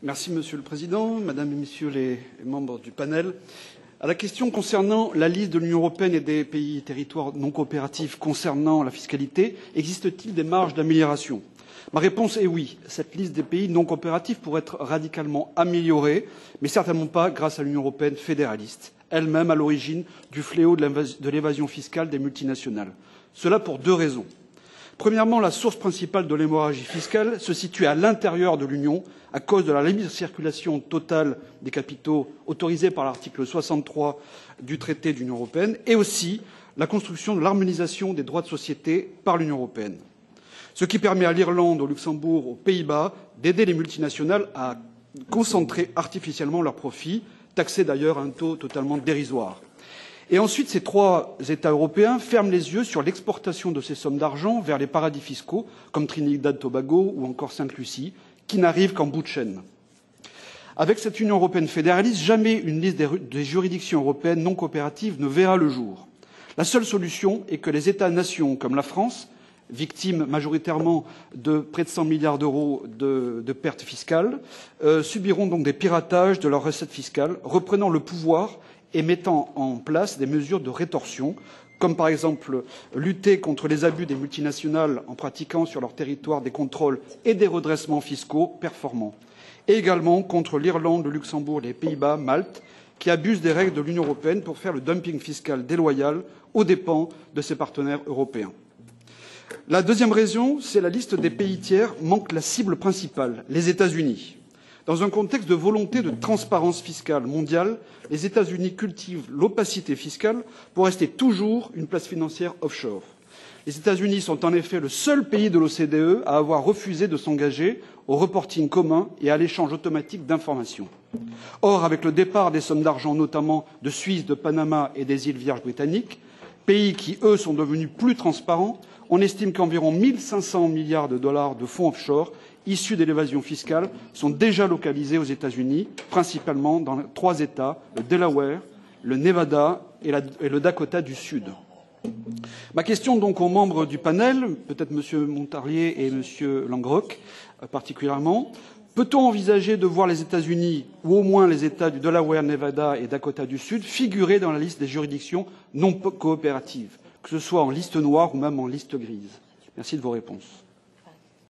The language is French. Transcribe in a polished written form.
Merci, Monsieur le Président, Madame et Messieurs les membres du panel. À la question concernant la liste de l'Union européenne et des pays et territoires non coopératifs concernant la fiscalité, existe-t-il des marges d'amélioration? Ma réponse est oui. Cette liste des pays non coopératifs pourrait être radicalement améliorée, mais certainement pas grâce à l'Union européenne fédéraliste, elle-même à l'origine du fléau de l'évasion fiscale des multinationales. Cela pour deux raisons. Premièrement, la source principale de l'hémorragie fiscale se situe à l'intérieur de l'Union à cause de la libre circulation totale des capitaux autorisée par l'article 63 du traité de l'Union européenne et aussi la construction de l'harmonisation des droits de société par l'Union européenne. Ce qui permet à l'Irlande, au Luxembourg, aux Pays-Bas d'aider les multinationales à concentrer artificiellement leurs profits, taxés d'ailleurs à un taux totalement dérisoire. Et ensuite, ces trois États européens ferment les yeux sur l'exportation de ces sommes d'argent vers les paradis fiscaux, comme Trinidad et Tobago ou encore Sainte-Lucie, qui n'arrivent qu'en bout de chaîne. Avec cette Union européenne fédéraliste, jamais une liste des juridictions européennes non coopératives ne verra le jour. La seule solution est que les États-nations, comme la France, victimes majoritairement de près de 100 milliards d'euros de pertes fiscales, subiront donc des piratages de leurs recettes fiscales, reprenant le pouvoir et mettant en place des mesures de rétorsion, comme par exemple lutter contre les abus des multinationales en pratiquant sur leur territoire des contrôles et des redressements fiscaux performants, et également contre l'Irlande, le Luxembourg, les Pays-Bas, Malte, qui abusent des règles de l'Union européenne pour faire le dumping fiscal déloyal aux dépens de ses partenaires européens. La deuxième raison, c'est la liste des pays tiers manque la cible principale, les États-Unis. Dans un contexte de volonté de transparence fiscale mondiale, les États-Unis cultivent l'opacité fiscale pour rester toujours une place financière offshore. Les États-Unis sont en effet le seul pays de l'OCDE à avoir refusé de s'engager au reporting commun et à l'échange automatique d'informations. Or, avec le départ des sommes d'argent, notamment de Suisse, de Panama et des îles Vierges britanniques, pays qui, eux, sont devenus plus transparents, on estime qu'environ 1 500 milliards de dollars de fonds offshore issus de l'évasion fiscale sont déjà localisés aux États-Unis, principalement dans trois États, le Delaware, le Nevada et le Dakota du Sud. Ma question donc aux membres du panel, peut-être M. Montarlier et M. Langrock particulièrement, peut-on envisager de voir les États-Unis, ou au moins les États du Delaware, Nevada et Dakota du Sud, figurer dans la liste des juridictions non coopératives, que ce soit en liste noire ou même en liste grise? Merci de vos réponses.